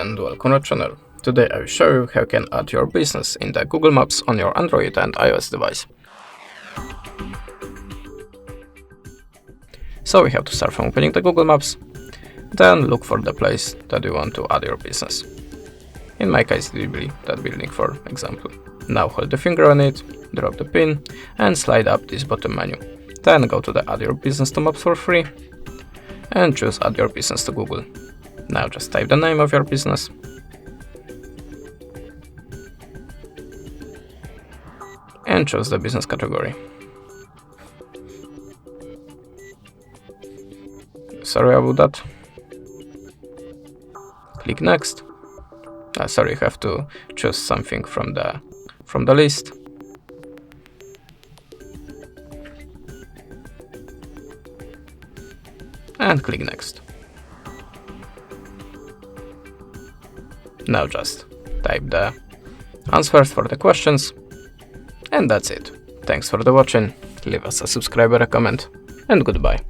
and welcome to our channel. Today I will show you how you can add your business in the Google Maps on your Android and iOS device. So we have to start from opening the Google Maps, then look for the place that you want to add your business. In my case it will be that building, for example. Now hold the finger on it, drop the pin and slide up this bottom menu. Then go to the Add Your Business to Maps for free and choose Add Your Business to Google. Now just type the name of your business and choose the business category. Sorry about that. Click Next. Sorry, you have to choose something from the list. And click Next. Now just type the answers for the questions. And that's it. Thanks for the watching. Leave us a subscribe or a comment. And goodbye.